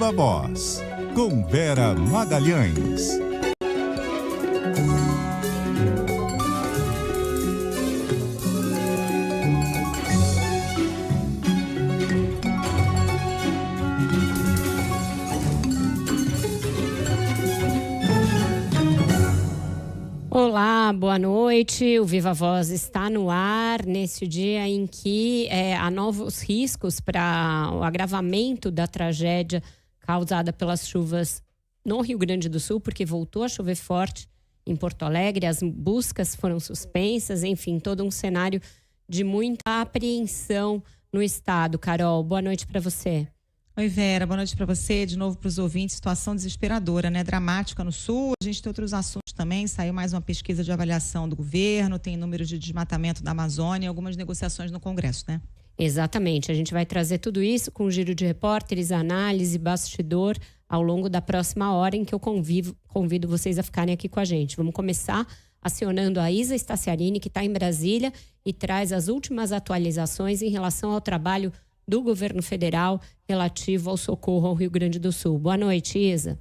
Viva Voz, com Vera Magalhães. Olá, boa noite. O Viva Voz está no ar nesse dia em que há novos riscos para o agravamento da tragédia causada pelas chuvas no Rio Grande do Sul, porque voltou a chover forte em Porto Alegre, as buscas foram suspensas, enfim, todo um cenário de muita apreensão no estado. Carol, boa noite para você. Oi, Vera, boa noite para você, de novo para os ouvintes. Situação desesperadora, né? Dramática no Sul. A gente tem outros assuntos também. Saiu mais uma pesquisa de avaliação do governo, tem números de desmatamento da Amazônia, algumas negociações no Congresso, né? Exatamente. A gente vai trazer tudo isso com um giro de repórteres, análise, bastidor ao longo da próxima hora em que eu convido vocês a ficarem aqui com a gente. Vamos começar acionando a Isa Staciarini, que está em Brasília e traz as últimas atualizações em relação ao trabalho do governo federal relativo ao socorro ao Rio Grande do Sul. Boa noite, Isa.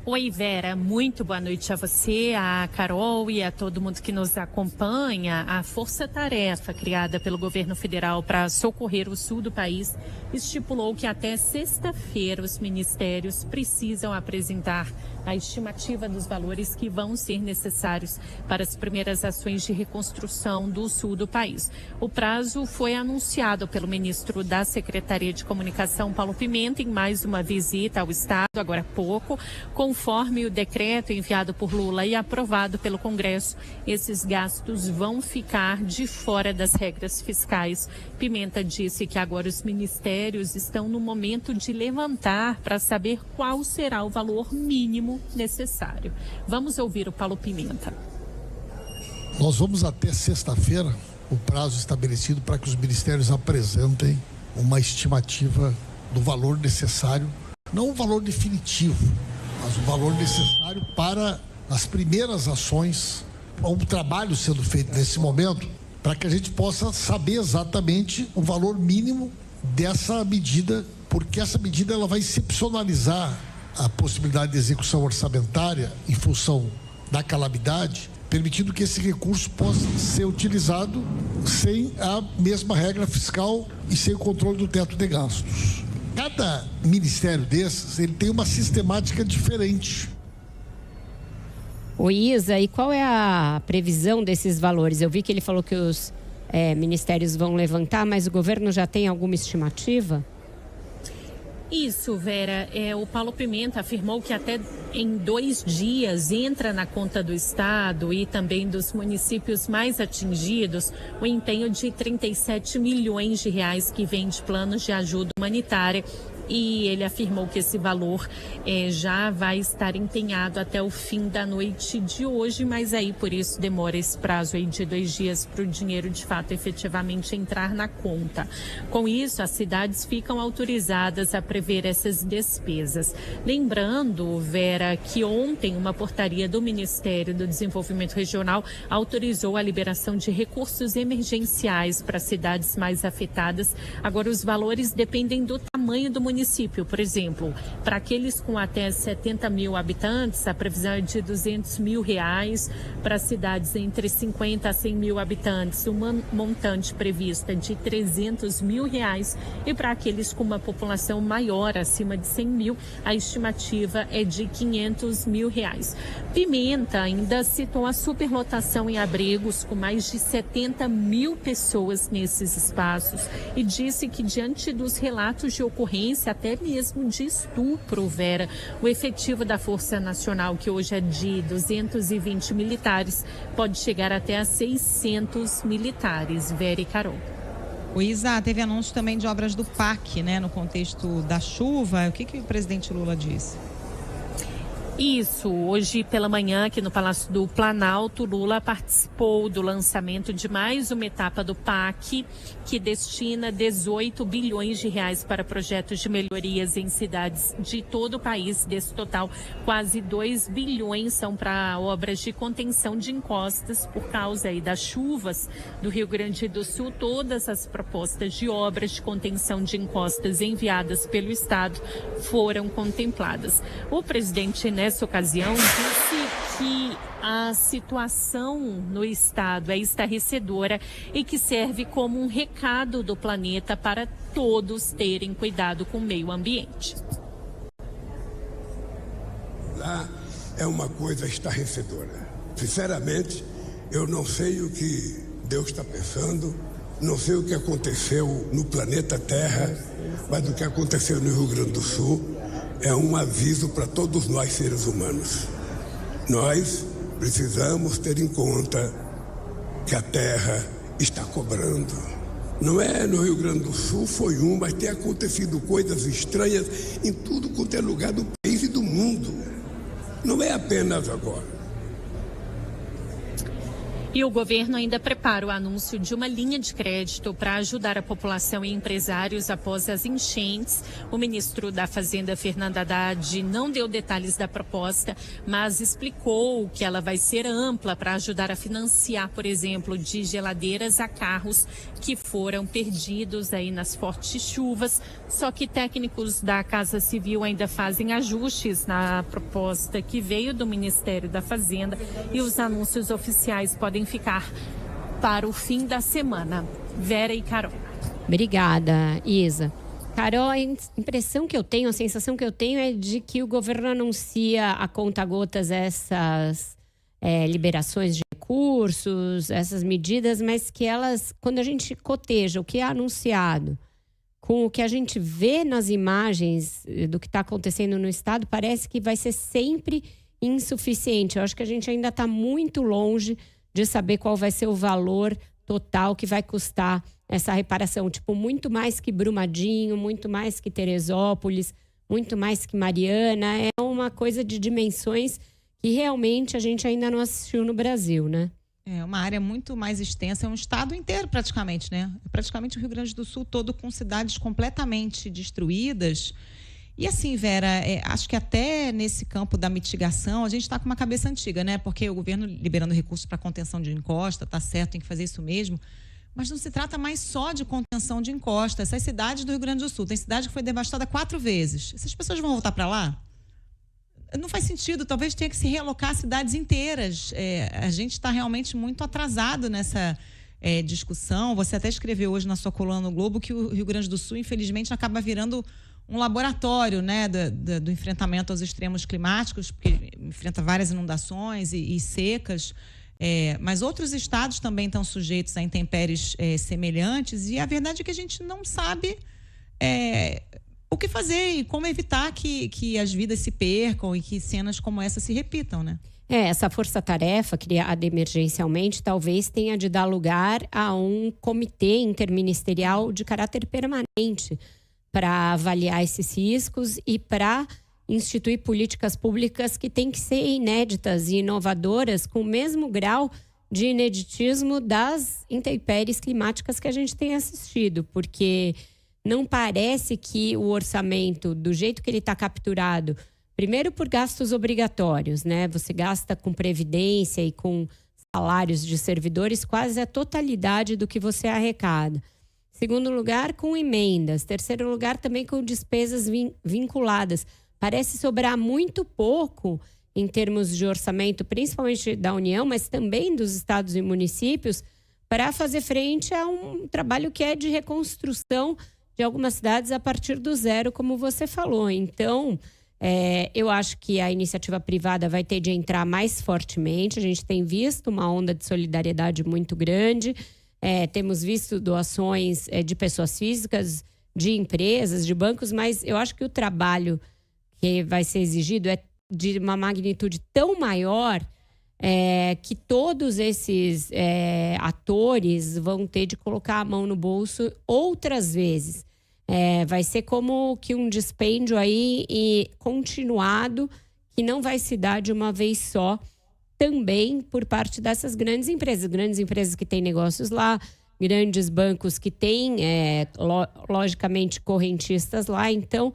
Oi, Vera, muito boa noite a você, a Carol e a todo mundo que nos acompanha. A força-tarefa criada pelo governo federal para socorrer o sul do país estipulou que até sexta-feira os ministérios precisam apresentar a estimativa dos valores que vão ser necessários para as primeiras ações de reconstrução do sul do país. O prazo foi anunciado pelo ministro da Secretaria de Comunicação, Paulo Pimenta, em mais uma visita ao estado, agora há pouco. Conforme o decreto enviado por Lula e aprovado pelo Congresso, esses gastos vão ficar de fora das regras fiscais. Pimenta disse que agora os ministérios estão no momento de levantar para saber qual será o valor mínimo necessário. Vamos ouvir o Paulo Pimenta. Nós vamos até sexta-feira, o prazo estabelecido para que os ministérios apresentem uma estimativa do valor necessário, não o valor definitivo, mas o valor necessário para as primeiras ações, o trabalho sendo feito nesse momento, para que a gente possa saber exatamente o valor mínimo dessa medida, porque essa medida ela vai excepcionalizar a possibilidade de execução orçamentária em função da calamidade, permitindo que esse recurso possa ser utilizado sem a mesma regra fiscal e sem o controle do teto de gastos. Cada ministério desses, ele tem uma sistemática diferente. Ô Isa, e qual é a previsão desses valores? Eu vi que ele falou que os ministérios vão levantar, mas o governo já tem alguma estimativa? Isso, Vera. O Paulo Pimenta afirmou que até em 2 dias entra na conta do Estado e também dos municípios mais atingidos o empenho de 37 milhões de reais que vem de planos de ajuda humanitária. E ele afirmou que esse valor já vai estar empenhado até o fim da noite de hoje, mas aí por isso demora esse prazo aí de 2 dias para o dinheiro de fato efetivamente entrar na conta. Com isso, as cidades ficam autorizadas a prever essas despesas. Lembrando, Vera, que ontem uma portaria do Ministério do Desenvolvimento Regional autorizou a liberação de recursos emergenciais para cidades mais afetadas. Agora, os valores dependem do tamanho do município. Por exemplo, para aqueles com até 70 mil habitantes, a previsão é de R$200 mil. Para cidades entre 50 a 100 mil habitantes, uma montante prevista de R$300 mil. E para aqueles com uma população maior, acima de 100 mil, a estimativa é de R$500 mil. Pimenta ainda citou a superlotação em abrigos, com mais de 70 mil pessoas nesses espaços, e disse que diante dos relatos de ocorrência, até mesmo de estupro, Vera, o efetivo da Força Nacional, que hoje é de 220 militares, pode chegar até a 600 militares. Vera e Carol. O Isa, teve anúncio também de obras do PAC, né, no contexto da chuva. O que o presidente Lula disse? Isso, hoje pela manhã aqui no Palácio do Planalto, Lula participou do lançamento de mais uma etapa do PAC, que destina 18 bilhões de reais para projetos de melhorias em cidades de todo o país. Desse total, quase 2 bilhões são para obras de contenção de encostas por causa aí das chuvas do Rio Grande do Sul. Todas as propostas de obras de contenção de encostas enviadas pelo Estado foram contempladas. O presidente, nessa ocasião, disse que a situação no estado é estarrecedora e que serve como um recado do planeta para todos terem cuidado com o meio ambiente. Lá é uma coisa estarrecedora. Sinceramente, eu não sei o que Deus está pensando, não sei o que aconteceu no planeta Terra, mas o que aconteceu no Rio Grande do Sul é um aviso para todos nós, seres humanos. Nós precisamos ter em conta que a Terra está cobrando. Não é no Rio Grande do Sul, foi mas tem acontecido coisas estranhas em tudo quanto é lugar do país e do mundo. Não é apenas agora. E o governo ainda prepara o anúncio de uma linha de crédito para ajudar a população e empresários após as enchentes. O ministro da Fazenda, Fernando Haddad, não deu detalhes da proposta, mas explicou que ela vai ser ampla para ajudar a financiar, por exemplo, de geladeiras a carros que foram perdidos aí nas fortes chuvas. Só que técnicos da Casa Civil ainda fazem ajustes na proposta que veio do Ministério da Fazenda e os anúncios oficiais podem ficar para o fim da semana. Vera e Carol. Obrigada, Isa. Carol, a impressão que eu tenho, a sensação que eu tenho é de que o governo anuncia a conta-gotas essas liberações de recursos, essas medidas, mas que elas, quando a gente coteja o que é anunciado com o que a gente vê nas imagens do que está acontecendo no estado, parece que vai ser sempre insuficiente. Eu acho que a gente ainda está muito longe de saber qual vai ser o valor total que vai custar essa reparação. Tipo, muito mais que Brumadinho, muito mais que Teresópolis, muito mais que Mariana. É uma coisa de dimensões que realmente a gente ainda não assistiu no Brasil, né? É uma área muito mais extensa, é um estado inteiro praticamente, né? Praticamente o Rio Grande do Sul todo com cidades completamente destruídas. E assim, Vera, acho que até nesse campo da mitigação, a gente está com uma cabeça antiga, né? Porque o governo liberando recursos para contenção de encosta, tá certo, tem que fazer isso mesmo. Mas não se trata mais só de contenção de encosta. Essas cidades do Rio Grande do Sul, tem cidade que foi devastada 4 vezes. Essas pessoas vão voltar para lá? Não faz sentido, talvez tenha que se realocar cidades inteiras. A gente está realmente muito atrasado nessa discussão. Você até escreveu hoje na sua coluna no Globo que o Rio Grande do Sul, infelizmente, acaba virando um laboratório, né, do enfrentamento aos extremos climáticos, porque enfrenta várias inundações e secas, mas outros estados também estão sujeitos a intempéries semelhantes, e a verdade é que a gente não sabe o que fazer e como evitar que as vidas se percam e que cenas como essa se repitam, né? Essa força-tarefa criada emergencialmente talvez tenha de dar lugar a um comitê interministerial de caráter permanente para avaliar esses riscos e para instituir políticas públicas que têm que ser inéditas e inovadoras com o mesmo grau de ineditismo das intempéries climáticas que a gente tem assistido, porque não parece que o orçamento, do jeito que ele está capturado, primeiro por gastos obrigatórios, né? Você gasta com previdência e com salários de servidores quase a totalidade do que você arrecada. Segundo lugar, com emendas. Terceiro lugar, também com despesas vinculadas. Parece sobrar muito pouco em termos de orçamento, principalmente da União, mas também dos estados e municípios, para fazer frente a um trabalho que é de reconstrução de algumas cidades a partir do zero, como você falou. Então, eu acho que a iniciativa privada vai ter de entrar mais fortemente. A gente tem visto uma onda de solidariedade muito grande. Temos visto doações de pessoas físicas, de empresas, de bancos, mas eu acho que o trabalho que vai ser exigido é de uma magnitude tão maior que todos esses atores vão ter de colocar a mão no bolso outras vezes. Vai ser como que um dispêndio aí continuado que não vai se dar de uma vez só, também por parte dessas grandes empresas que têm negócios lá, grandes bancos que têm, logicamente, correntistas lá. Então,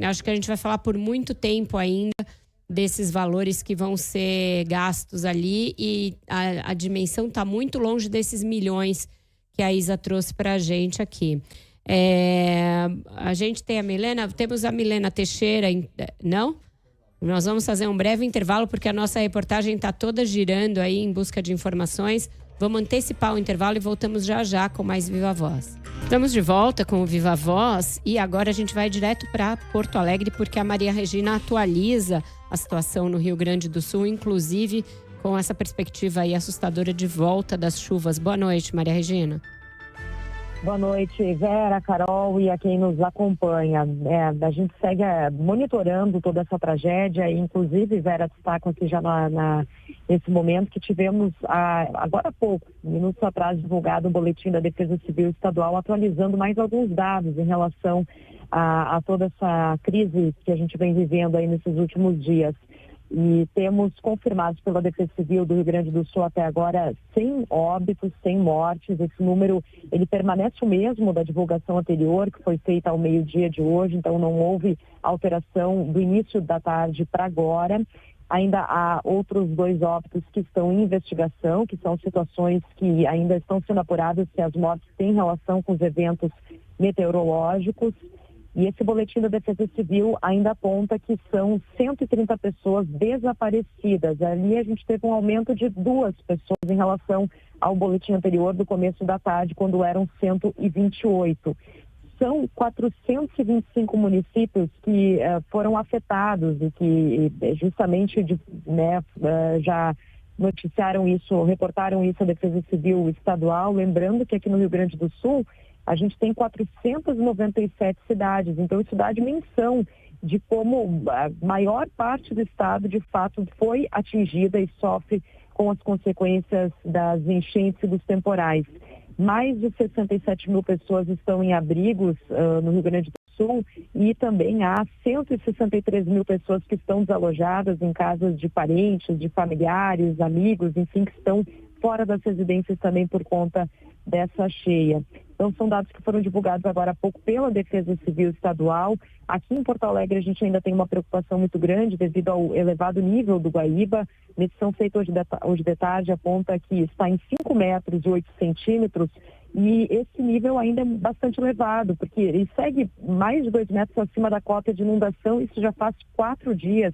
acho que a gente vai falar por muito tempo ainda desses valores que vão ser gastos ali, e a dimensão está muito longe desses milhões que a Isa trouxe para a gente aqui. A gente tem temos a Milena Teixeira, não? Nós vamos fazer um breve intervalo, porque a nossa reportagem está toda girando aí em busca de informações. Vamos antecipar o intervalo e voltamos já com mais Viva Voz. Estamos de volta com o Viva Voz e agora a gente vai direto para Porto Alegre, porque a Maria Regina atualiza a situação no Rio Grande do Sul, inclusive com essa perspectiva aí assustadora de volta das chuvas. Boa noite, Maria Regina. Boa noite, Vera, Carol e a quem nos acompanha. A gente segue monitorando toda essa tragédia, e inclusive, Vera, destaco aqui já nesse momento que tivemos, agora há pouco, minutos atrás, divulgado um boletim da Defesa Civil Estadual atualizando mais alguns dados em relação a toda essa crise que a gente vem vivendo aí nesses últimos dias. E temos confirmados pela Defesa Civil do Rio Grande do Sul até agora 100 óbitos, 100 mortes. Esse número, ele permanece o mesmo da divulgação anterior, que foi feita ao meio-dia de hoje, então não houve alteração do início da tarde para agora. Ainda há outros 2 óbitos que estão em investigação, que são situações que ainda estão sendo apuradas se as mortes têm relação com os eventos meteorológicos. E esse boletim da Defesa Civil ainda aponta que são 130 pessoas desaparecidas. Ali a gente teve um aumento de 2 pessoas em relação ao boletim anterior do começo da tarde, quando eram 128. São 425 municípios que foram afetados e que justamente já noticiaram isso, reportaram isso à Defesa Civil Estadual. Lembrando que aqui no Rio Grande do Sul a gente tem 497 cidades, então isso dá a dimensão de como a maior parte do estado, de fato, foi atingida e sofre com as consequências das enchentes e dos temporais. Mais de 67 mil pessoas estão em abrigos no Rio Grande do Sul, e também há 163 mil pessoas que estão desalojadas em casas de parentes, de familiares, amigos, enfim, que estão fora das residências também por conta dessa cheia. Então, são dados que foram divulgados agora há pouco pela Defesa Civil Estadual. Aqui em Porto Alegre, a gente ainda tem uma preocupação muito grande devido ao elevado nível do Guaíba. Medição feita hoje de tarde aponta que está em 5 metros e 8 centímetros, e esse nível ainda é bastante elevado, porque ele segue mais de 2 metros acima da cota de inundação. Isso já faz 4 dias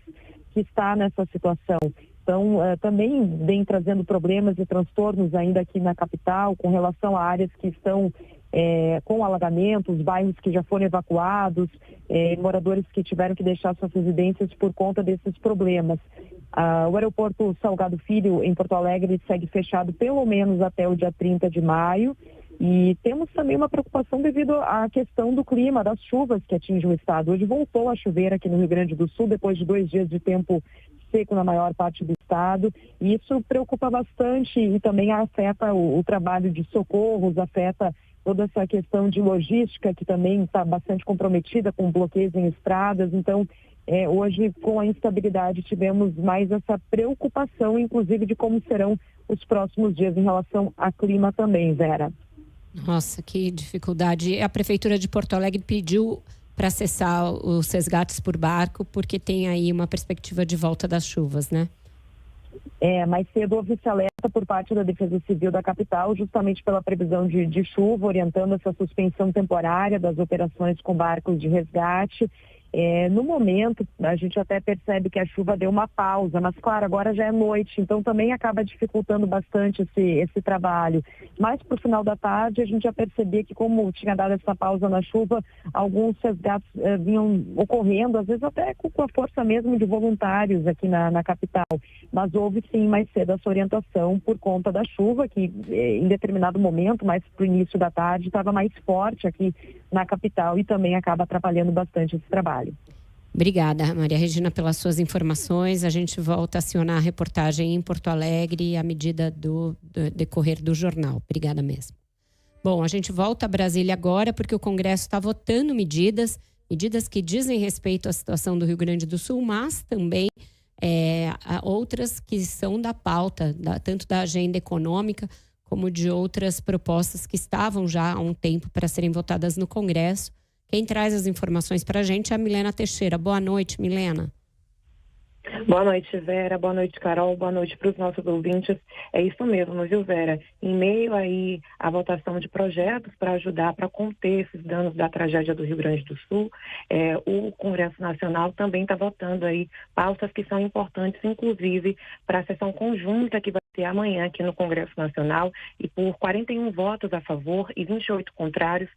que está nessa situação. Então, também vem trazendo problemas e transtornos ainda aqui na capital, com relação a áreas que estão com alagamentos, bairros que já foram evacuados, moradores que tiveram que deixar suas residências por conta desses problemas. O aeroporto Salgado Filho, em Porto Alegre, segue fechado pelo menos até o dia 30 de maio. E temos também uma preocupação devido à questão do clima, das chuvas que atingem o estado. Hoje voltou a chover aqui no Rio Grande do Sul, depois de 2 dias de tempo seco na maior parte do estado, e isso preocupa bastante e também afeta o trabalho de socorros, afeta toda essa questão de logística, que também está bastante comprometida com bloqueios em estradas. Então, hoje, com a instabilidade, tivemos mais essa preocupação, inclusive, de como serão os próximos dias em relação a clima também, Vera. Nossa, que dificuldade. A Prefeitura de Porto Alegre pediu para acessar os resgates por barco, porque tem aí uma perspectiva de volta das chuvas, né? Mais cedo houve esse alerta por parte da Defesa Civil da capital, justamente pela previsão de chuva, orientando essa suspensão temporária das operações com barcos de resgate. No momento, a gente até percebe que a chuva deu uma pausa, mas claro, agora já é noite, então também acaba dificultando bastante esse trabalho. Mas para o final da tarde, a gente já percebia que, como tinha dado essa pausa na chuva, alguns resgates vinham ocorrendo, às vezes até com a força mesmo de voluntários aqui na capital. Mas houve sim mais cedo essa orientação por conta da chuva, que em determinado momento, mais para o início da tarde, estava mais forte aqui na capital, e também acaba atrapalhando bastante esse trabalho. Obrigada, Maria Regina, pelas suas informações. A gente volta a acionar a reportagem em Porto Alegre à medida do decorrer do jornal. Obrigada mesmo. Bom, a gente volta a Brasília agora porque o Congresso está votando medidas medidas que dizem respeito à situação do Rio Grande do Sul, mas também outras que são da pauta, tanto da agenda econômica como de outras propostas que estavam já há um tempo para serem votadas no Congresso. Quem traz as informações para a gente é a Milena Teixeira. Boa noite, Milena. Boa noite, Vera. Boa noite, Carol. Boa noite para os nossos ouvintes. É isso mesmo, viu, Vera? Em meio aí à votação de projetos para ajudar, para conter esses danos da tragédia do Rio Grande do Sul, o Congresso Nacional também está votando aí pautas que são importantes, inclusive para a sessão conjunta que vai ter amanhã aqui no Congresso Nacional, e por 41 votos a favor e 28 contrários,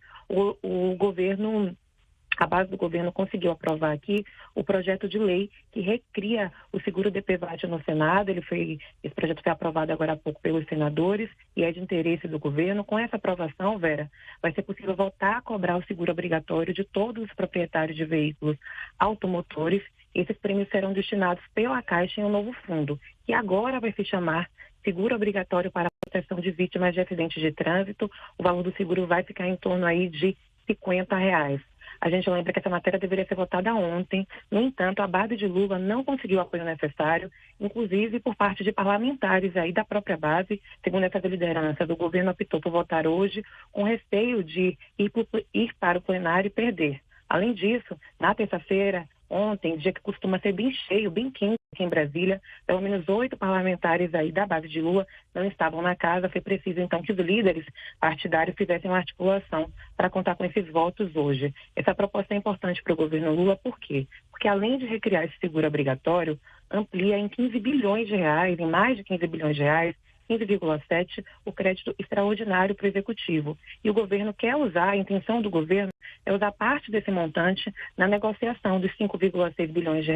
a base do governo conseguiu aprovar aqui o projeto de lei que recria o seguro DPVAT no Senado. Esse projeto foi aprovado agora há pouco pelos senadores e é de interesse do governo. Com essa aprovação, Vera, vai ser possível voltar a cobrar o seguro obrigatório de todos os proprietários de veículos automotores. Esses prêmios serão destinados pela Caixa em um novo fundo, que agora vai se chamar Seguro Obrigatório para a Proteção de Vítimas de Acidentes de Trânsito. O valor do seguro vai ficar em torno aí de R$50. A gente lembra que essa matéria deveria ser votada ontem. No entanto, a base de Lula não conseguiu o apoio necessário, inclusive por parte de parlamentares aí da própria base. Segundo essa liderança, do governo optou por votar hoje com receio de ir para o plenário e perder. Além disso, na terça-feira, ontem, dia que costuma ser bem cheio, bem quente aqui em Brasília, pelo menos 8 parlamentares aí da base de Lula não estavam na casa. Foi preciso, então, que os líderes partidários fizessem uma articulação para contar com esses votos hoje. Essa proposta é importante para o governo Lula, por quê? Porque além de recriar esse seguro obrigatório, amplia em 15 bilhões de reais, em mais de 15 bilhões de reais, 15,7, o crédito extraordinário para o executivo. E o governo quer usar, a intenção do governo é usar parte desse montante na negociação dos 5,6 bilhões de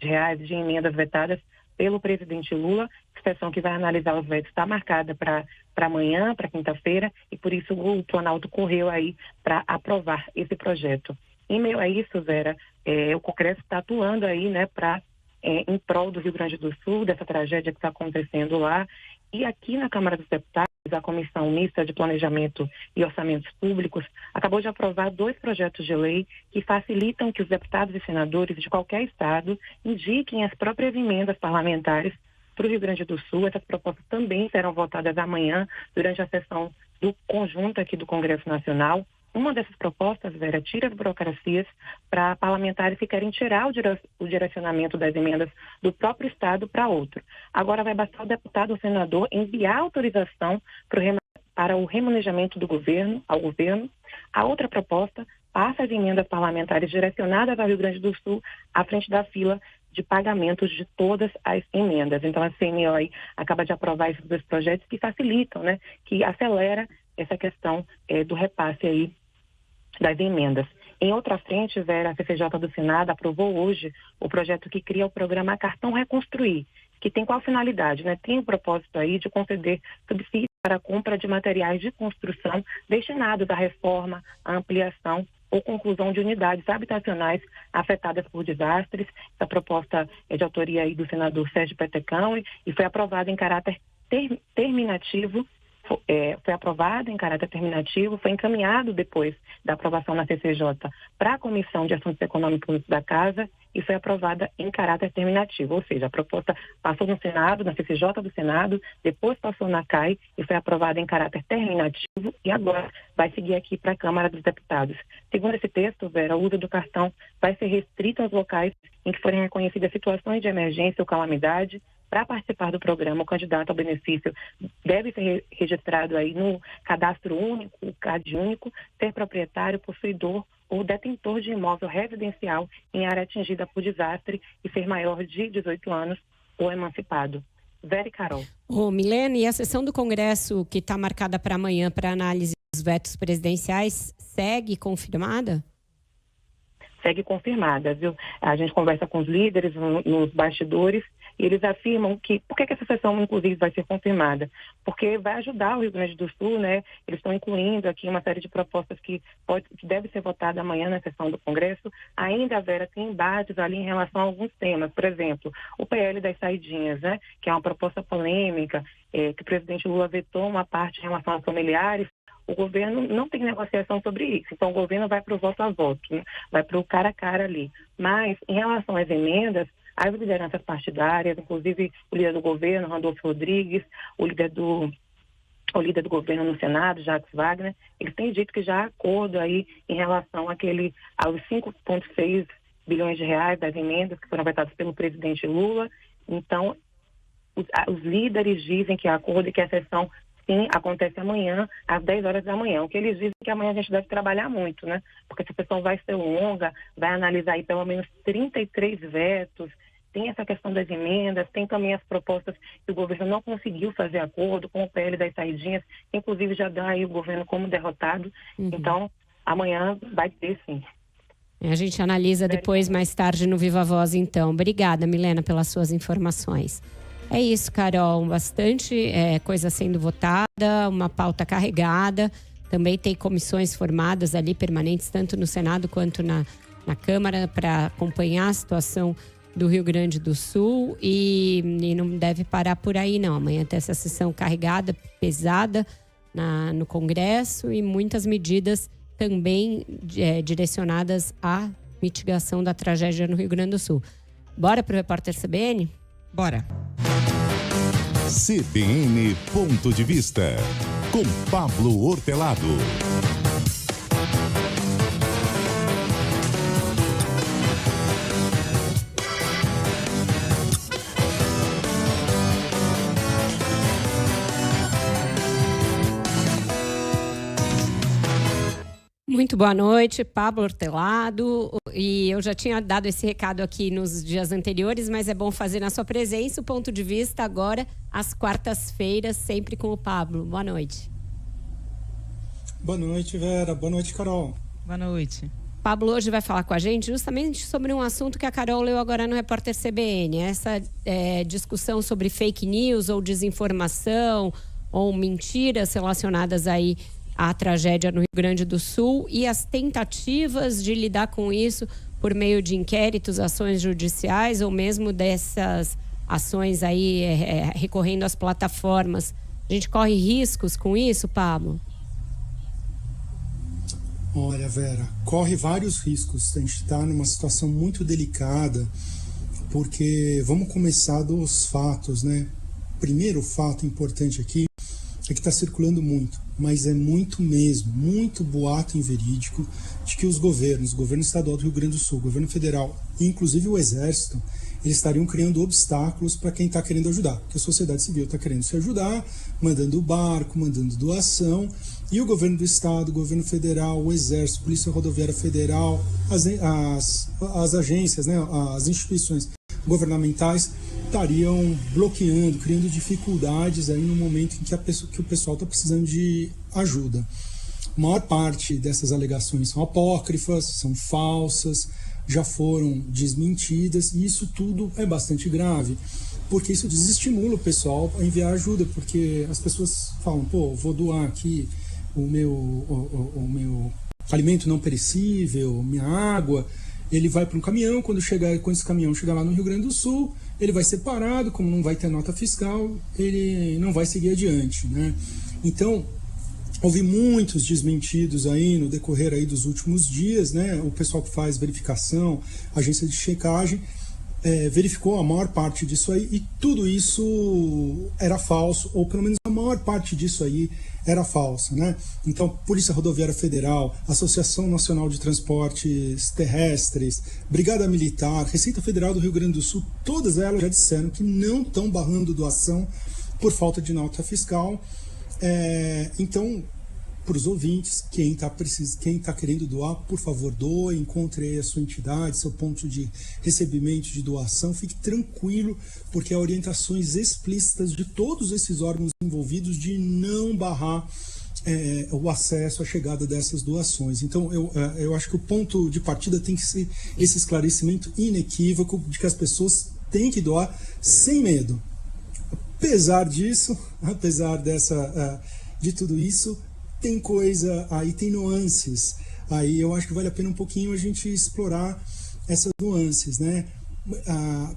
reais de emendas vetadas pelo presidente Lula. A sessão que vai analisar os vetos está marcada para amanhã, para quinta-feira, e por isso o Planalto correu aí para aprovar esse projeto. Em meio a isso, Vera, o Congresso está atuando aí, né, em prol do Rio Grande do Sul, dessa tragédia que está acontecendo lá. E aqui na Câmara dos Deputados, a Comissão Mista de Planejamento e Orçamentos Públicos acabou de aprovar 2 projetos de lei que facilitam que os deputados e senadores de qualquer estado indiquem as próprias emendas parlamentares para o Rio Grande do Sul. Essas propostas também serão votadas amanhã durante a sessão do conjunto aqui do Congresso Nacional. Uma dessas propostas, Vera, tira as burocracias para parlamentares que querem tirar o direcionamento das emendas do próprio Estado para outro. Agora vai bastar o deputado ou senador enviar autorização para o remanejamento ao governo. A outra proposta passa as emendas parlamentares direcionadas ao Rio Grande do Sul à frente da fila de pagamentos de todas as emendas. Então, a CNO aí acaba de aprovar esses 2 projetos que facilitam, né, que acelera essa questão do repasse aí das emendas. Em outra frente, Vera, a CCJ do Senado aprovou hoje o projeto que cria o programa Cartão Reconstruir, que tem qual finalidade, né? Tem o propósito aí de conceder subsídios para a compra de materiais de construção destinados à reforma, à ampliação ou conclusão de unidades habitacionais afetadas por desastres. Essa proposta é de autoria aí do senador Sérgio Petecão e foi aprovada em caráter terminativo. Foi encaminhado depois da aprovação na CCJ para a Comissão de Assuntos Econômicos da Casa e foi aprovada em caráter terminativo, ou seja, a proposta passou no Senado, na CCJ do Senado, depois passou na CAI e foi aprovada em caráter terminativo e agora vai seguir aqui para a Câmara dos Deputados. Segundo esse texto, Vera, o uso do cartão vai ser restrito aos locais em que forem reconhecidas situações de emergência ou calamidade. Para participar do programa, o candidato ao benefício deve ser registrado aí no cadastro único, o CAD único, ser proprietário, possuidor ou detentor de imóvel residencial em área atingida por desastre e ser maior de 18 anos ou emancipado. Vera e Carol. Milena, e a sessão do Congresso que está marcada para amanhã para análise dos vetos presidenciais segue confirmada? Segue confirmada, viu? A gente conversa com os líderes nos bastidores e eles afirmam que... Por que essa sessão, inclusive, vai ser confirmada? Porque vai ajudar o Rio Grande do Sul, né? Eles estão incluindo aqui uma série de propostas que deve ser votada amanhã na sessão do Congresso. Ainda, Vera, tem embates ali em relação a alguns temas. Por exemplo, o PL das saidinhas, né? Que é uma proposta polêmica, que o presidente Lula vetou uma parte em relação aos familiares. o governo não tem negociação sobre isso. Então, o governo vai para o voto a voto, né? Vai para o cara a cara ali. Mas, em relação às emendas, as lideranças partidárias, inclusive o líder do governo, Randolfo Rodrigues, o líder do governo no Senado, Jacques Wagner, eles têm dito que já há acordo aí em relação aos 5,6 bilhões de reais das emendas que foram vetadas pelo presidente Lula. Então, os líderes dizem que há acordo e que a sessão, sim, acontece amanhã, às 10 horas da manhã. O que eles dizem é que amanhã a gente deve trabalhar muito, né? Porque essa sessão vai ser longa, vai analisar aí pelo menos 33 vetos, tem essa questão das emendas, tem também as propostas que o governo não conseguiu fazer acordo com o PL das saidinhas, que inclusive já dá aí o governo como derrotado. Então, amanhã vai ter, sim. A gente analisa depois, mais tarde, no Viva Voz, então. Obrigada, Milena, pelas suas informações. É isso, Carol. Bastante coisa sendo votada, uma pauta carregada. Também tem comissões formadas ali, permanentes, tanto no Senado quanto na Câmara, para acompanhar a situação do Rio Grande do Sul. E não deve parar por aí, não. Amanhã tem essa sessão carregada, pesada no Congresso e muitas medidas também direcionadas à mitigação da tragédia no Rio Grande do Sul. Bora para o Repórter CBN? Bora. CBN Ponto de Vista, com Pablo Hortelado. Muito boa noite, Pablo Hortelado. E eu já tinha dado esse recado aqui nos dias anteriores, mas é bom fazer na sua presença o Ponto de Vista agora, às quartas-feiras, sempre com o Pablo. Boa noite. Boa noite, Vera. Boa noite, Carol. Boa noite. Pablo hoje vai falar com a gente justamente sobre um assunto que a Carol leu agora no Repórter CBN. Essa discussão sobre fake news ou desinformação ou mentiras relacionadas aí a tragédia no Rio Grande do Sul e as tentativas de lidar com isso por meio de inquéritos, ações judiciais ou mesmo dessas ações aí recorrendo às plataformas. A gente corre riscos com isso, Pablo? Olha, Vera, corre vários riscos. A gente está numa situação muito delicada porque vamos começar dos fatos, né? Primeiro fato importante aqui é que está circulando muito, mas é muito mesmo, muito boato inverídico de que os governos, o governo estadual do Rio Grande do Sul, o governo federal e inclusive o Exército, eles estariam criando obstáculos para quem está querendo ajudar, porque a sociedade civil está querendo se ajudar, mandando barco, mandando doação, e o governo do estado, o governo federal, o Exército, Polícia Rodoviária Federal, as agências, né, as instituições governamentais estariam bloqueando, criando dificuldades aí no momento em que o pessoal está precisando de ajuda. A maior parte dessas alegações são apócrifas, são falsas, já foram desmentidas, e isso tudo é bastante grave, porque isso desestimula o pessoal a enviar ajuda, porque as pessoas falam, vou doar aqui o meu alimento não perecível, minha água, ele vai para um caminhão, quando esse caminhão chegar lá no Rio Grande do Sul, ele vai ser parado, como não vai ter nota fiscal, ele não vai seguir adiante, né? Então, houve muitos desmentidos aí no decorrer aí dos últimos dias, né? O pessoal que faz verificação, agência de checagem, verificou a maior parte disso aí, e tudo isso era falso, ou pelo menos a maior parte disso aí era falsa, né? Então, Polícia Rodoviária Federal, Associação Nacional de Transportes Terrestres, Brigada Militar, Receita Federal do Rio Grande do Sul, todas elas já disseram que não estão barrando doação por falta de nota fiscal. Então, para os ouvintes, quem está querendo doar, por favor, doe, encontre aí a sua entidade, seu ponto de recebimento de doação, fique tranquilo, porque há orientações explícitas de todos esses órgãos envolvidos de não barrar o acesso à chegada dessas doações. Então, eu acho que o ponto de partida tem que ser esse esclarecimento inequívoco de que as pessoas têm que doar sem medo. Apesar disso, de tudo isso, tem coisa aí, tem nuances. Aí eu acho que vale a pena um pouquinho a gente explorar essas nuances, né?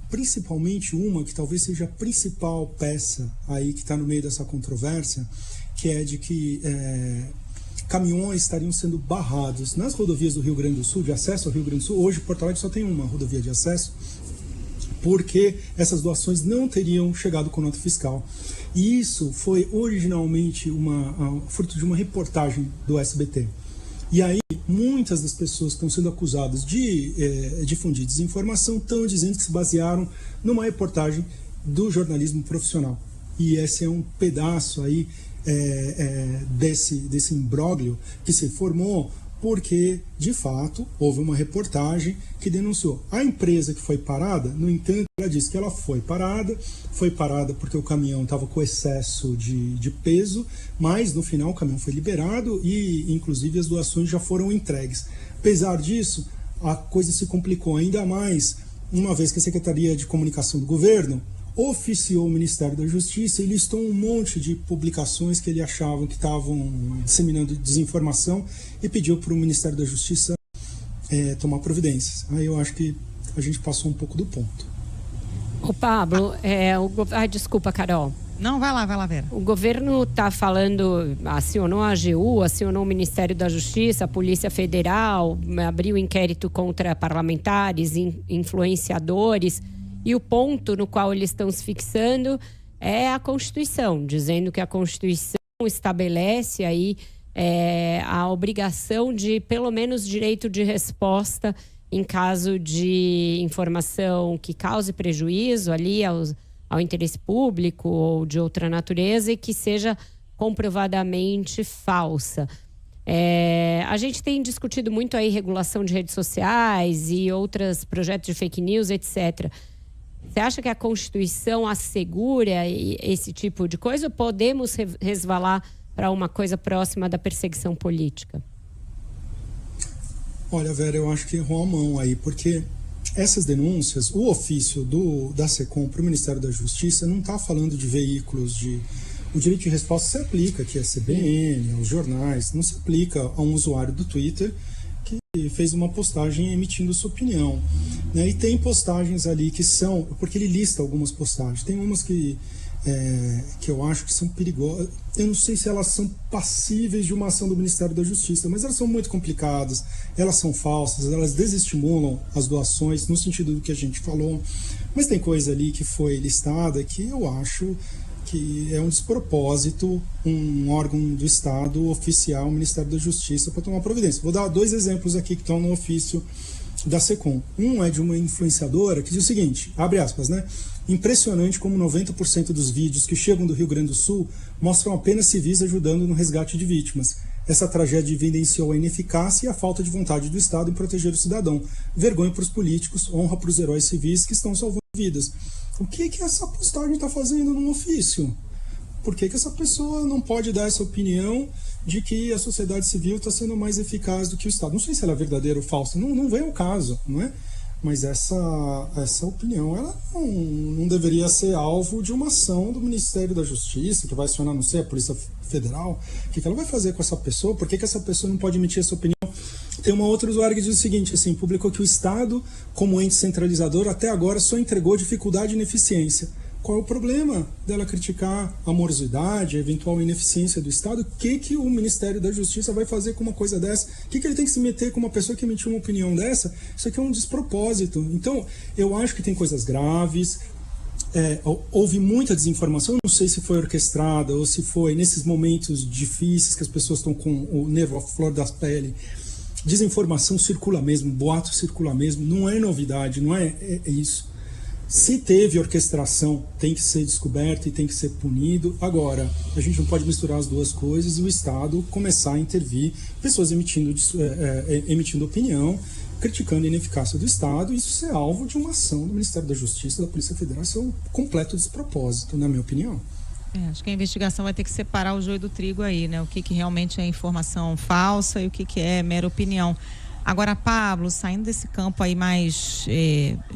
Principalmente uma que talvez seja a principal peça aí que está no meio dessa controvérsia, que é de que caminhões estariam sendo barrados nas rodovias do Rio Grande do Sul, de acesso ao Rio Grande do Sul. Hoje, Porto Alegre só tem uma rodovia de acesso, porque essas doações não teriam chegado com nota fiscal. E isso foi originalmente fruto de uma reportagem do SBT. E aí, muitas das pessoas que estão sendo acusadas de difundir desinformação estão dizendo que se basearam numa reportagem do jornalismo profissional. E esse é um pedaço aí desse imbróglio que se formou porque, de fato, houve uma reportagem que denunciou a empresa que foi parada. No entanto, ela disse que ela foi parada porque o caminhão estava com excesso de peso, mas no final o caminhão foi liberado e, inclusive, as doações já foram entregues. Apesar disso, a coisa se complicou ainda mais, uma vez que a Secretaria de Comunicação do Governo oficiou o Ministério da Justiça e listou um monte de publicações que ele achava que estavam disseminando desinformação e pediu para o Ministério da Justiça tomar providências. Aí eu acho que a gente passou um pouco do ponto. Ô Pablo, desculpa, Carol. Não, vai lá, Vera. O governo está falando, acionou a AGU, acionou o Ministério da Justiça, a Polícia Federal, abriu inquérito contra parlamentares, influenciadores. E o ponto no qual eles estão se fixando é a Constituição, dizendo que a Constituição estabelece aí a obrigação de, pelo menos, direito de resposta em caso de informação que cause prejuízo ali ao interesse público ou de outra natureza e que seja comprovadamente falsa. A gente tem discutido muito aí regulação de redes sociais e outros projetos de fake news, etc. Você acha que a Constituição assegura esse tipo de coisa ou podemos resvalar para uma coisa próxima da perseguição política? Olha, Vera, eu acho que errou a mão aí, porque essas denúncias, o ofício da SECOM para o Ministério da Justiça não está falando de veículos o direito de resposta se aplica aqui à CBN, aos jornais, não se aplica a um usuário do Twitter que fez uma postagem emitindo sua opinião, né? E tem postagens ali que são, porque ele lista algumas postagens, tem umas que eu acho que são perigosas, eu não sei se elas são passíveis de uma ação do Ministério da Justiça, mas elas são muito complicadas, elas são falsas, elas desestimulam as doações no sentido do que a gente falou, mas tem coisa ali que foi listada que eu acho que é um despropósito um órgão do Estado oficiar o Ministério da Justiça para tomar providência. Vou dar 2 exemplos aqui que estão no ofício da SECOM. Um é de uma influenciadora que diz o seguinte, abre aspas, né? Impressionante como 90% dos vídeos que chegam do Rio Grande do Sul mostram apenas civis ajudando no resgate de vítimas. Essa tragédia evidenciou a ineficácia e a falta de vontade do Estado em proteger o cidadão. Vergonha para os políticos, honra para os heróis civis que estão salvando vidas. O que essa postagem está fazendo num ofício? Por que essa pessoa não pode dar essa opinião de que a sociedade civil está sendo mais eficaz do que o Estado? Não sei se ela é verdadeira ou falsa, não vem ao caso, não é? Mas essa opinião ela não deveria ser alvo de uma ação do Ministério da Justiça, que vai acionar, não sei, a Polícia Federal. O que ela vai fazer com essa pessoa? Por que essa pessoa não pode emitir essa opinião? Tem uma outra usuária que diz o seguinte, assim, publicou que o Estado, como ente centralizador, até agora só entregou dificuldade e ineficiência. Qual é o problema dela criticar a morosidade, a eventual ineficiência do Estado? O que o Ministério da Justiça vai fazer com uma coisa dessa? O que ele tem que se meter com uma pessoa que emitiu uma opinião dessa? Isso aqui é um despropósito. Então, eu acho que tem coisas graves. Houve muita desinformação, não sei se foi orquestrada ou se foi nesses momentos difíceis que as pessoas estão com o nervo à flor da pele. Desinformação circula mesmo, boato circula mesmo, não é novidade, não é isso. Se teve orquestração, tem que ser descoberto e tem que ser punido. Agora, a gente não pode misturar as duas coisas e o Estado começar a intervir, pessoas emitindo opinião, criticando a ineficácia do Estado, e isso ser alvo de uma ação do Ministério da Justiça, da Polícia Federal. Isso é um completo despropósito, na minha opinião. Acho que a investigação vai ter que separar o joio do trigo aí, né? O que realmente é informação falsa e o que é mera opinião. Agora, Pablo, saindo desse campo aí mais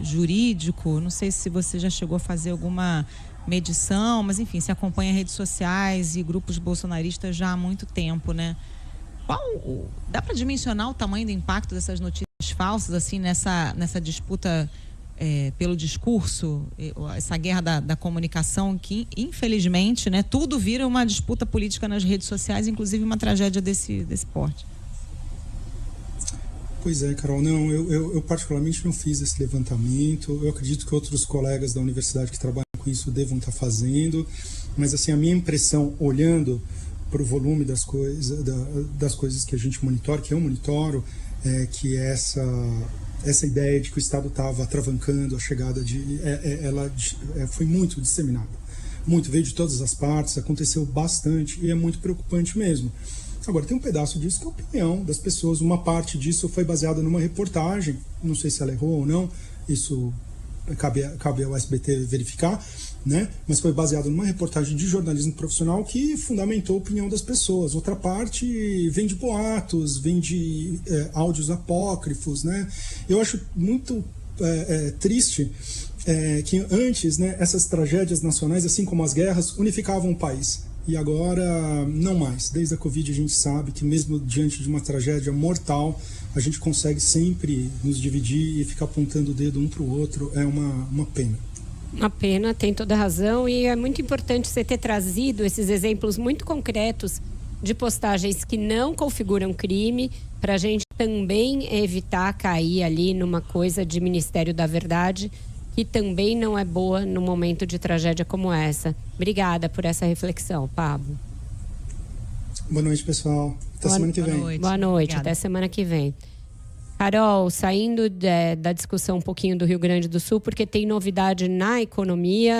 jurídico, não sei se você já chegou a fazer alguma medição, mas enfim, se acompanha redes sociais e grupos bolsonaristas já há muito tempo, né? Dá para dimensionar o tamanho do impacto dessas notícias falsas, assim, nessa disputa pelo discurso, essa guerra da comunicação, que infelizmente, né, tudo vira uma disputa política nas redes sociais, inclusive uma tragédia desse porte. Pois é, Carol, não, eu particularmente não fiz esse levantamento, eu acredito que outros colegas da universidade que trabalham com isso devam estar fazendo, mas assim, a minha impressão, olhando para o volume das coisas que a gente monitora, que eu monitoro, é que essa ideia de que o Estado estava atravancando a chegada ela foi muito disseminada, muito, veio de todas as partes, aconteceu bastante e é muito preocupante mesmo. Agora, tem um pedaço disso que é a opinião das pessoas. Uma parte disso foi baseada numa reportagem, não sei se ela errou ou não, isso cabe ao SBT verificar, né? Mas foi baseado numa reportagem de jornalismo profissional que fundamentou a opinião das pessoas. Outra parte vem de boatos, vem de áudios apócrifos, né? Eu acho muito triste que antes, né, essas tragédias nacionais, assim como as guerras, unificavam o país. E agora, não mais. Desde a Covid a gente sabe que mesmo diante de uma tragédia mortal, a gente consegue sempre nos dividir e ficar apontando o dedo um para o outro. É uma pena. Uma pena, tem toda a razão. E é muito importante você ter trazido esses exemplos muito concretos de postagens que não configuram crime, para a gente também evitar cair ali numa coisa de Ministério da Verdade, que também não é boa no momento de tragédia como essa. Obrigada por essa reflexão, Pablo. Boa noite, pessoal. Até semana que vem. Boa noite, até semana que vem. Carol, saindo da discussão um pouquinho do Rio Grande do Sul, porque tem novidade na economia,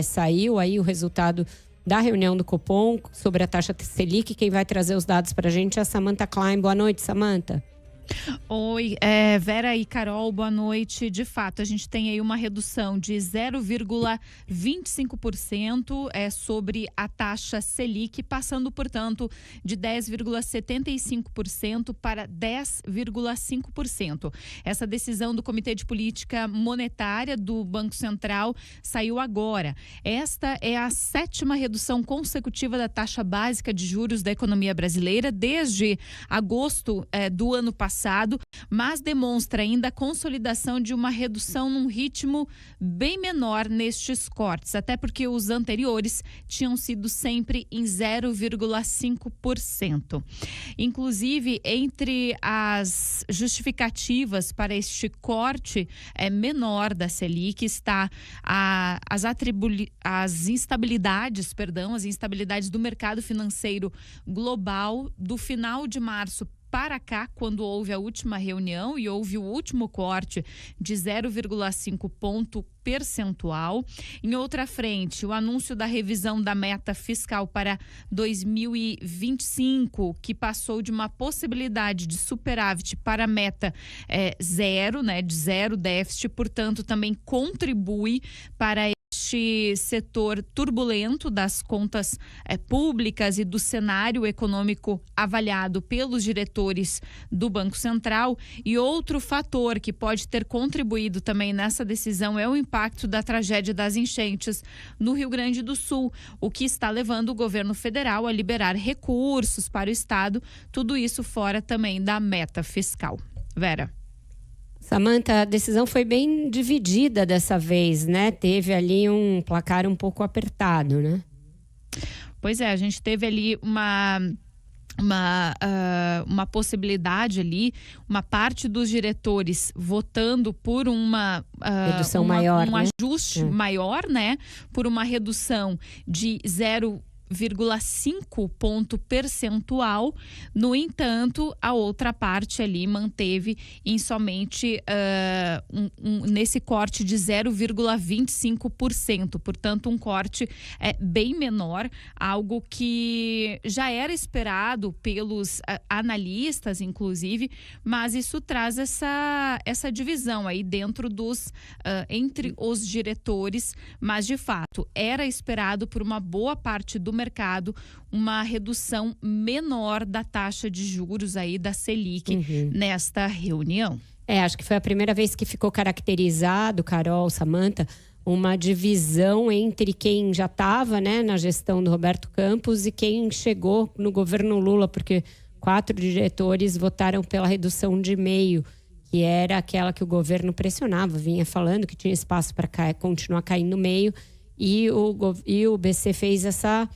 saiu aí o resultado da reunião do Copom sobre a taxa Selic. Quem vai trazer os dados para a gente é a Samantha Klein. Boa noite, Samantha. Oi, Vera e Carol, boa noite. De fato, a gente tem aí uma redução de 0,25% sobre a taxa Selic, passando, portanto, de 10,75% para 10,5%. Essa decisão do Comitê de Política Monetária do Banco Central saiu agora. Esta é a 7ª redução consecutiva da taxa básica de juros da economia brasileira desde agosto do ano passado, mas demonstra ainda a consolidação de uma redução num ritmo bem menor nestes cortes, até porque os anteriores tinham sido sempre em 0,5%. Inclusive, entre as justificativas para este corte menor da Selic está as instabilidades do mercado financeiro global do final de março para cá, quando houve a última reunião e houve o último corte de 0,5 ponto percentual. Em outra frente, o anúncio da revisão da meta fiscal para 2025, que passou de uma possibilidade de superávit para a meta zero, né, de zero déficit, portanto, também contribui para este setor turbulento das contas públicas e do cenário econômico avaliado pelos diretores do Banco Central. E outro fator que pode ter contribuído também nessa decisão é o impacto da tragédia das enchentes no Rio Grande do Sul, o que está levando o governo federal a liberar recursos para o estado, tudo isso fora também da meta fiscal. Vera. Samantha, a decisão foi bem dividida dessa vez, né? Teve ali um placar um pouco apertado, né? Pois é, a gente teve ali uma possibilidade ali, uma parte dos diretores votando por uma redução maior, um né? ajuste maior, né? Por uma redução de 0,5 ponto percentual. No entanto, a outra parte ali manteve em somente nesse corte de 0,25%. Portanto, um corte bem menor, algo que já era esperado pelos analistas, inclusive, mas isso traz essa divisão aí dentro entre os diretores, mas de fato era esperado por uma boa parte do mercado uma redução menor da taxa de juros aí da Selic nesta reunião. Acho que foi a primeira vez que ficou caracterizado, Carol, Samantha, uma divisão entre quem já estava, né, na gestão do Roberto Campos e quem chegou no governo Lula, porque 4 diretores votaram pela redução de meio, que era aquela que o governo pressionava, vinha falando que tinha espaço para continuar caindo no meio, e o BC fez essa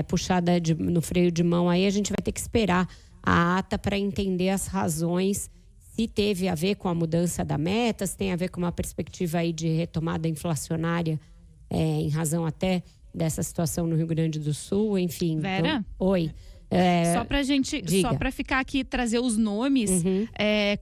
puxada no freio de mão. Aí a gente vai ter que esperar a ata para entender as razões, se teve a ver com a mudança da meta, se tem a ver com uma perspectiva aí de retomada inflacionária, em razão até dessa situação no Rio Grande do Sul, enfim. Vera? Então, oi. Só pra gente, só para ficar aqui, trazer os nomes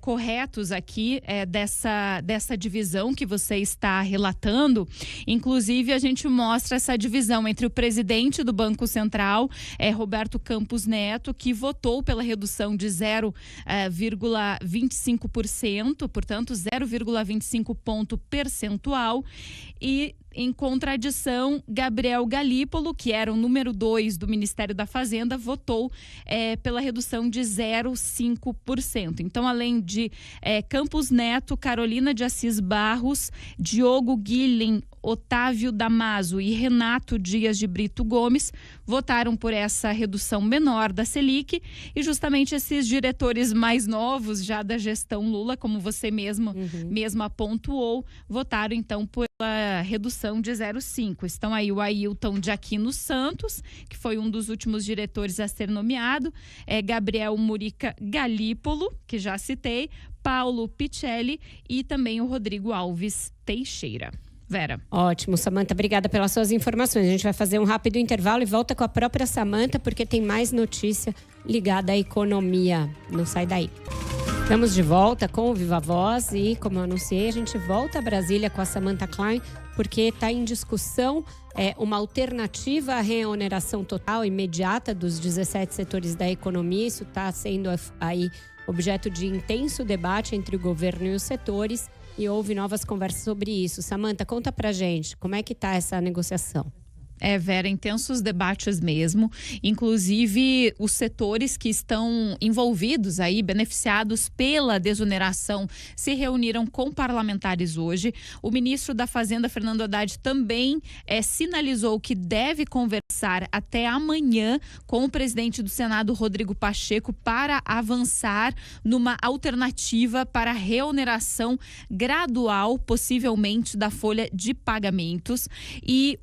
corretos aqui dessa divisão que você está relatando. Inclusive, a gente mostra essa divisão entre o presidente do Banco Central, Roberto Campos Neto, que votou pela redução de 0,25%, portanto, 0,25 ponto percentual, e em contradição, Gabriel Galípolo, que era o número 2 do Ministério da Fazenda, votou pela redução de 0,5%. Então, além de Campos Neto, Carolina de Assis Barros, Diogo Guilhem, Otávio Damaso e Renato Dias de Brito Gomes votaram por essa redução menor da Selic, e justamente esses diretores mais novos já da gestão Lula, como você mesma pontuou, votaram então pela redução de 0,5. Estão aí o Ailton de Aquino Santos, que foi um dos últimos diretores a ser nomeado, Gabriel Murica Galípolo, que já citei, Paulo Picelli e também o Rodrigo Alves Teixeira. Vera. Ótimo, Samantha, obrigada pelas suas informações. A gente vai fazer um rápido intervalo e volta com a própria Samantha, porque tem mais notícia ligada à economia. Não sai daí. Estamos de volta com o Viva Voz e, como eu anunciei, a gente volta a Brasília com a Samantha Klein, porque está em discussão uma alternativa à reoneração total imediata dos 17 setores da economia. Isso está sendo aí objeto de intenso debate entre o governo e os setores, e houve novas conversas sobre isso. Samantha, conta pra gente, como é que tá essa negociação? Vera, intensos debates mesmo. Inclusive, os setores que estão envolvidos aí, beneficiados pela desoneração, se reuniram com parlamentares hoje. O ministro da Fazenda, Fernando Haddad, também sinalizou que deve conversar até amanhã com o presidente do Senado, Rodrigo Pacheco, para avançar numa alternativa para a reoneração gradual, possivelmente, da folha de pagamentos. E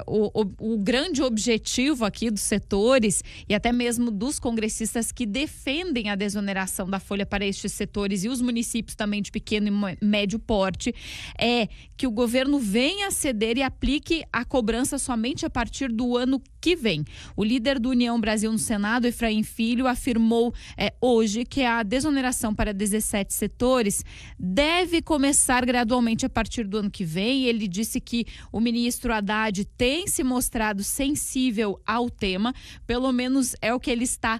o grande objetivo aqui dos setores e até mesmo dos congressistas que defendem a desoneração da folha para estes setores e os municípios também de pequeno e médio porte é que o governo venha ceder e aplique a cobrança somente a partir do ano que vem. O líder do União Brasil no Senado, Efraim Filho, afirmou hoje que a desoneração para 17 setores deve começar gradualmente a partir do ano que vem. Ele disse que o ministro Haddad tem se mostrado sensível ao tema, pelo menos é o que ele está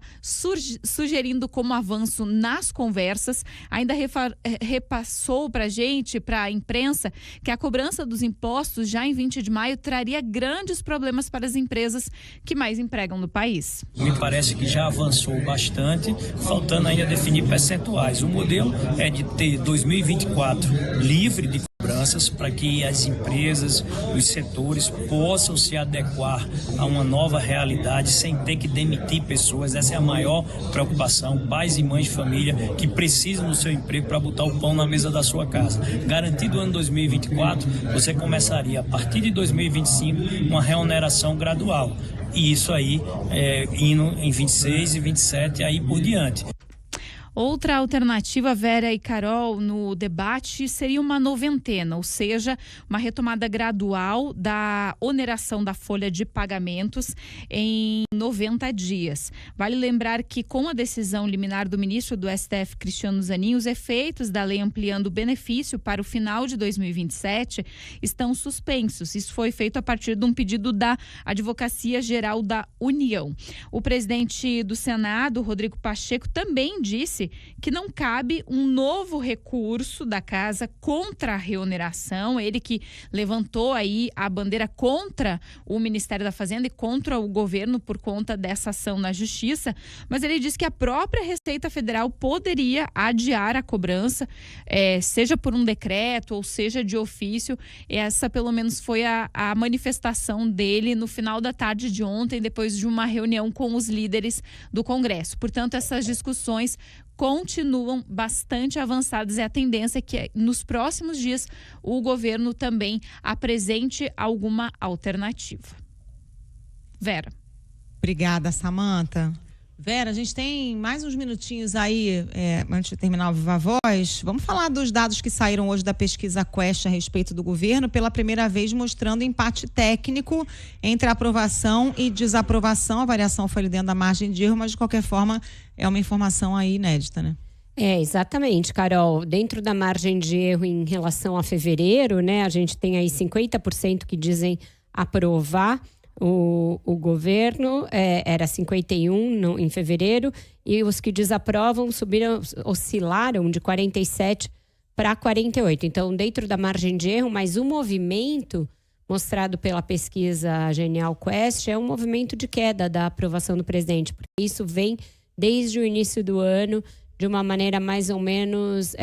sugerindo como avanço nas conversas. Ainda repassou para a gente, para a imprensa, que a cobrança dos impostos já em 20 de maio traria grandes problemas para as empresas que mais empregam no país. Me parece que já avançou bastante, faltando ainda definir percentuais. O modelo é de ter 2024 livre de cobranças para que as empresas, os setores possam se adequar a uma nova realidade sem ter que demitir pessoas. Essa é a maior preocupação. Pais e mães de família que precisam do seu emprego para botar o pão na mesa da sua casa. Garantido o ano 2024, você começaria a partir de 2025 uma reoneração gradual. E isso aí indo em 26 e 27 aí por diante. Outra alternativa, Vera e Carol, no debate seria uma noventena, ou seja, uma retomada gradual da oneração da folha de pagamentos em 90 dias. Vale lembrar que com a decisão liminar do ministro do STF, Cristiano Zanin, os efeitos da lei ampliando o benefício para o final de 2027 estão suspensos. Isso foi feito a partir de um pedido da Advocacia Geral da União. O presidente do Senado, Rodrigo Pacheco, também disse que não cabe um novo recurso da casa contra a reoneração. Ele que levantou aí a bandeira contra o Ministério da Fazenda e contra o governo por conta dessa ação na Justiça, mas ele disse que a própria Receita Federal poderia adiar a cobrança, seja por um decreto ou seja de ofício. Essa pelo menos foi a manifestação dele no final da tarde de ontem, depois de uma reunião com os líderes do Congresso. Portanto, essas discussões continuam bastante avançadas. E a tendência é que nos próximos dias o governo também apresente alguma alternativa. Vera. Obrigada, Samanta. Vera, a gente tem mais uns minutinhos aí, antes de terminar o Viva Voz. Vamos falar dos dados que saíram hoje da pesquisa Quest a respeito do governo, pela primeira vez mostrando empate técnico entre aprovação e desaprovação. A variação foi ali dentro da margem de erro, mas de qualquer forma é uma informação aí inédita, né? Exatamente, Carol. Dentro da margem de erro em relação a fevereiro, né, a gente tem aí 50% que dizem aprovar o governo, era 51% em fevereiro, e os que desaprovam oscilaram de 47% para 48%. Então, dentro da margem de erro, mas o movimento mostrado pela pesquisa Genial Quest é um movimento de queda da aprovação do presidente, porque isso vem desde o início do ano de uma maneira mais ou menos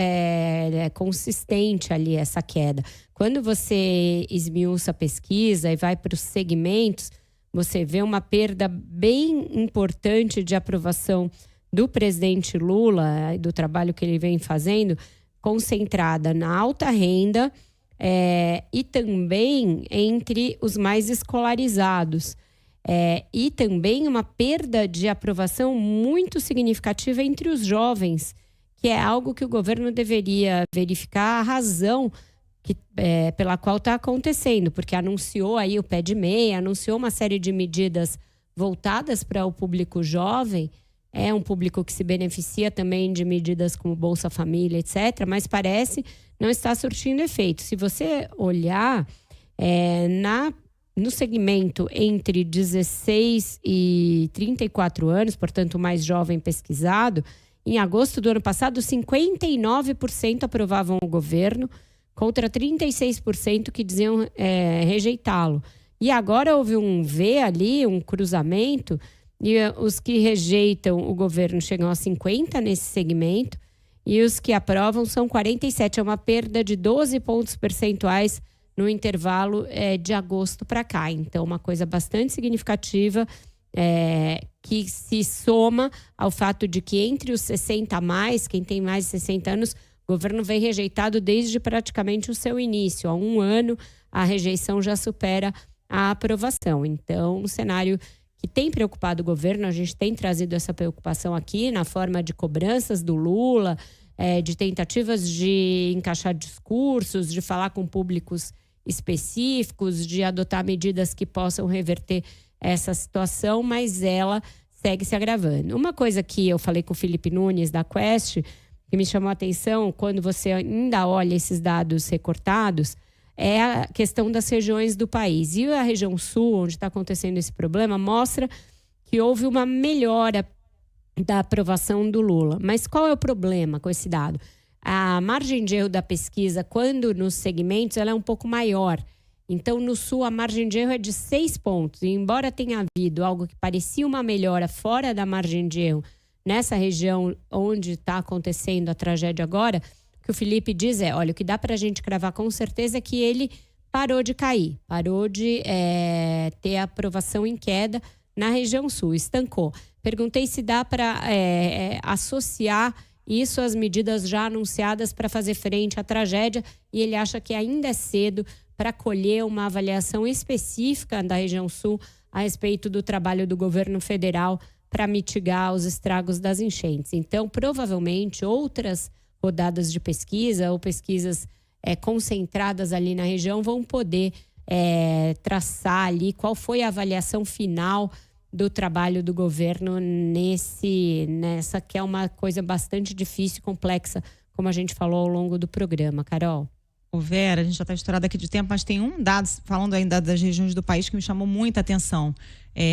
consistente ali, essa queda. Quando você esmiuça a pesquisa e vai para os segmentos, você vê uma perda bem importante de aprovação do presidente Lula e do trabalho que ele vem fazendo, concentrada na alta renda e também entre os mais escolarizados. E também uma perda de aprovação muito significativa entre os jovens, que é algo que o governo deveria verificar a razão pela qual está acontecendo, porque anunciou aí o pé de meia, anunciou uma série de medidas voltadas para o público jovem, é um público que se beneficia também de medidas como Bolsa Família, etc., mas parece não estar surtindo efeito. Se você olhar no segmento entre 16 e 34 anos, portanto, o mais jovem pesquisado, em agosto do ano passado, 59% aprovavam o governo, contra 36% que diziam rejeitá-lo. E agora houve um V ali, um cruzamento, e os que rejeitam o governo chegam a 50% nesse segmento, e os que aprovam são 47%. É uma perda de 12 pontos percentuais no intervalo de agosto para cá. Então, uma coisa bastante significativa que se soma ao fato de que entre os 60 a mais, quem tem mais de 60 anos, o governo vem rejeitado desde praticamente o seu início. Há um ano, a rejeição já supera a aprovação. Então, um cenário que tem preocupado o governo, a gente tem trazido essa preocupação aqui na forma de cobranças do Lula, de tentativas de encaixar discursos, de falar com públicos específicos, de adotar medidas que possam reverter essa situação, mas ela segue se agravando. Uma coisa que eu falei com o Felipe Nunes, da Quest, que me chamou a atenção quando você ainda olha esses dados recortados, é a questão das regiões do país. E a região sul, onde está acontecendo esse problema, mostra que houve uma melhora da aprovação do Lula. Mas qual é o problema com esse dado? A margem de erro da pesquisa, quando nos segmentos, ela é um pouco maior. Então, no sul, a margem de erro é de 6 pontos. E embora tenha havido algo que parecia uma melhora fora da margem de erro, nessa região onde está acontecendo a tragédia agora, o que o Felipe diz olha, o que dá para a gente cravar com certeza é que ele parou de cair, parou de ter aprovação em queda na região sul, estancou. Perguntei se dá para associar isso às medidas já anunciadas para fazer frente à tragédia, e ele acha que ainda é cedo para colher uma avaliação específica da região sul a respeito do trabalho do governo federal para mitigar os estragos das enchentes. Então, provavelmente, outras rodadas de pesquisa ou pesquisas concentradas ali na região vão poder traçar ali qual foi a avaliação final do trabalho do governo nessa que é uma coisa bastante difícil e complexa, como a gente falou ao longo do programa. Carol. Vera, a gente já está estourado aqui de tempo, mas tem um dado, falando ainda das regiões do país, que me chamou muita atenção.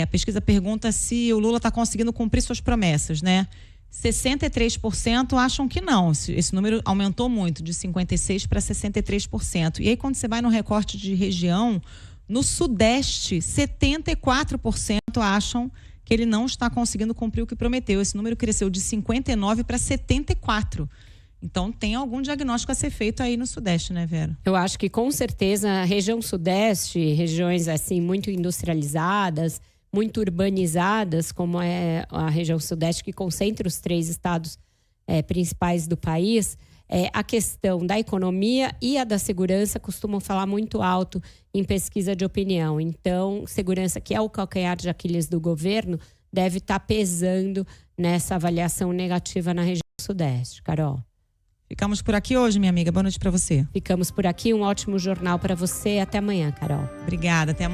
A pesquisa pergunta se o Lula está conseguindo cumprir suas promessas, né? 63% acham que não. Esse número aumentou muito, de 56% para 63%. E aí, quando você vai no recorte de região, no Sudeste, 74% acham que ele não está conseguindo cumprir o que prometeu. Esse número cresceu de 59% para 74%. Então, tem algum diagnóstico a ser feito aí no Sudeste, né, Vera? Eu acho que, com certeza, a região Sudeste, regiões assim muito industrializadas, muito urbanizadas, como é a região Sudeste, que concentra os 3 estados principais do país, a questão da economia e a da segurança costumam falar muito alto em pesquisa de opinião. Então, segurança, que é o calcanhar de Aquiles do governo, deve estar pesando nessa avaliação negativa na região Sudeste. Carol. Ficamos por aqui hoje, minha amiga. Boa noite para você. Ficamos por aqui. Um ótimo jornal para você. Até amanhã, Carol. Obrigada. Até amanhã.